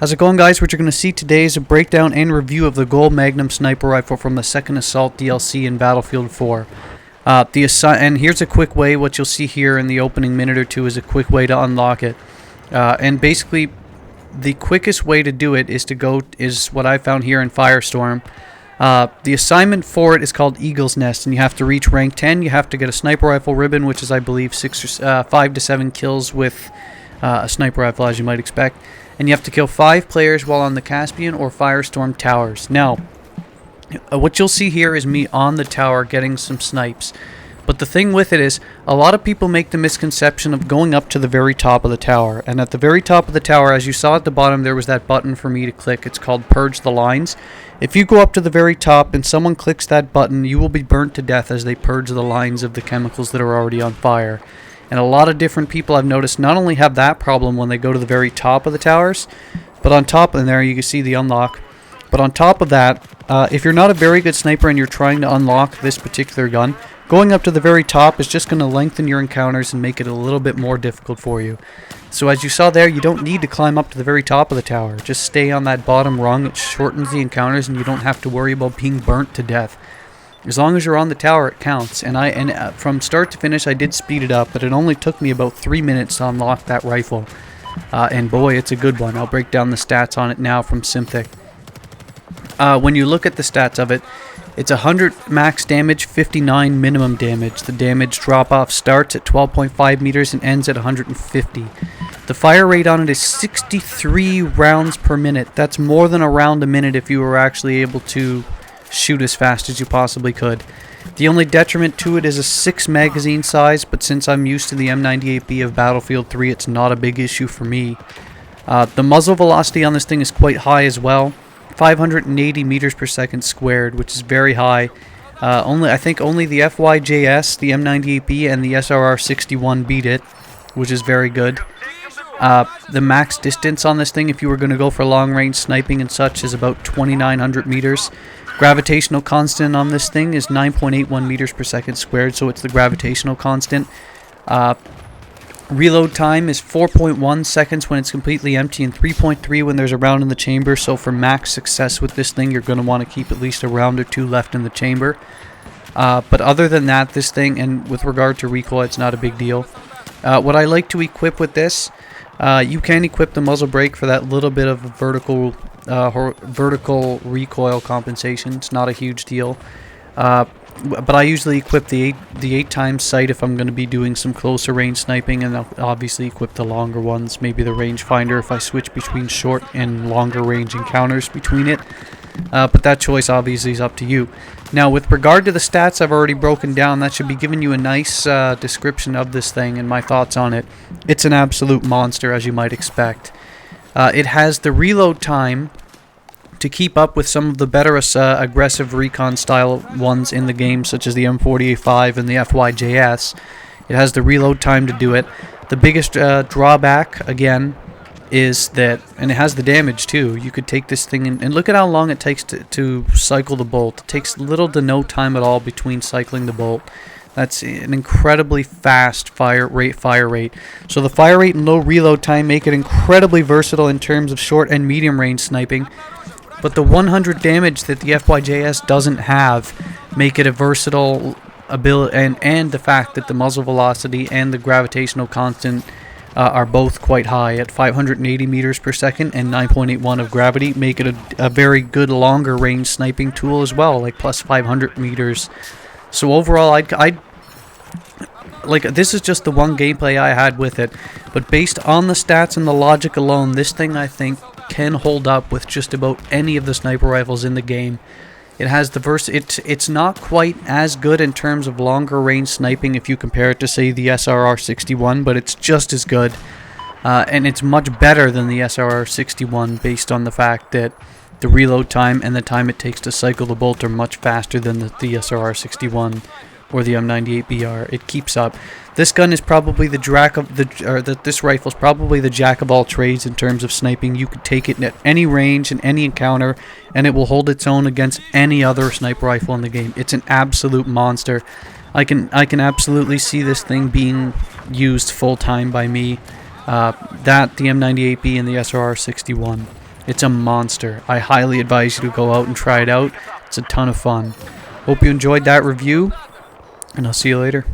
How's it going, guys? What you're going to see today is a breakdown and review of the GOL Magnum sniper rifle from the 2nd Assault DLC in Battlefield 4. And here's a quick way. What you'll see here in the opening minute or two is a quick way to unlock it. And basically, the quickest way to do it is what I found here in Firestorm. The assignment for it is called Eagle's Nest, and you have to reach rank 10. You have to get a sniper rifle ribbon, which is, I believe, 5 to 7 kills with a sniper rifle, as you might expect. And you have to kill 5 players while on the Caspian or Firestorm towers. Now, what you'll see here is me on the tower getting some snipes. But the thing with it is, a lot of people make the misconception of going up to the very top of the tower. And at the very top of the tower, as you saw at the bottom, there was that button for me to click. It's called Purge the Lines. If you go up to the very top and someone clicks that button, you will be burnt to death as they purge the lines of the chemicals that are already on fire. And a lot of different people I've noticed not only have that problem when they go to the very top of the towers, but on top, and there you can see the unlock, but on top of that, if you're not a very good sniper and you're trying to unlock this particular gun, going up to the very top is just going to lengthen your encounters and make it a little bit more difficult for you. So as you saw there, you don't need to climb up to the very top of the tower. Just stay on that bottom rung. It shortens the encounters and you don't have to worry about being burnt to death. As long as you're on the tower, it counts. And from start to finish, I did speed it up, but it only took me about 3 minutes to unlock that rifle. And boy, it's a good one. I'll break down the stats on it now from Synthic. When you look at the stats of it, it's 100 max damage, 59 minimum damage. The damage drop-off starts at 12.5 meters and ends at 150. The fire rate on it is 63 rounds per minute. That's more than a round a minute if you were actually able to shoot as fast as you possibly could. The only detriment to it is a 6 magazine size, but since I'm used to the M98B of Battlefield 3, it's not a big issue for me. The muzzle velocity on this thing is quite high as well. 580 meters per second squared, which is very high. I think only the FYJS, the M98B, and the SRR61 beat it, which is very good. The max distance on this thing, if you were going to go for long-range sniping and such, is about 2,900 meters. Gravitational constant on this thing is 9.81 meters per second squared, so it's the gravitational constant. Reload time is 4.1 seconds when it's completely empty and 3.3 when there's a round in the chamber. So for max success with this thing, you're going to want to keep at least a round or 2 left in the chamber. But other than that, this thing, and with regard to recoil, it's not a big deal. What I like to equip with this, you can equip the muzzle brake for that little bit of vertical recoil compensation. It's not a huge deal. But I usually equip the 8 times sight if I'm going to be doing some closer range sniping, and I'll obviously equip the longer ones, maybe the rangefinder if I switch between short and longer range encounters between it. But that choice obviously is up to you. Now, with regard to the stats I've already broken down, that should be giving you a nice description of this thing and my thoughts on it. It's an absolute monster, as you might expect. It has the reload time to keep up with some of the better aggressive recon style ones in the game, such as the M40A5 and the FYJS. It has the reload time to do it. The biggest drawback, again, is that, and it has the damage too, you could take this thing and look at how long it takes to cycle the bolt. It takes little to no time at all between cycling the bolt. That's an incredibly fast fire rate. So the fire rate and low reload time make it incredibly versatile in terms of short and medium range sniping. But the 100 damage that the FYJS doesn't have make it a versatile ability, and the fact that the muzzle velocity and the gravitational constant are both quite high at 580 meters per second and 9.81 of gravity make it a very good longer range sniping tool as well, like plus 500 meters. So overall, this is just the one gameplay I had with it, but based on the stats and the logic alone, this thing I think can hold up with just about any of the sniper rifles in the game. It has the it's not quite as good in terms of longer range sniping if you compare it to, say, the SRR61, but it's just as good, and it's much better than the SRR61 based on the fact that the reload time and the time it takes to cycle the bolt are much faster than the SRR61 or the M98BR. It keeps up. This gun is probably this rifle is probably the jack of all trades in terms of sniping. You could take it at any range and any encounter, and it will hold its own against any other sniper rifle in the game. It's an absolute monster. I can absolutely see this thing being used full time by me. The M98B and the SRR61. It's a monster. I highly advise you to go out and try it out. It's a ton of fun. Hope you enjoyed that review, and I'll see you later.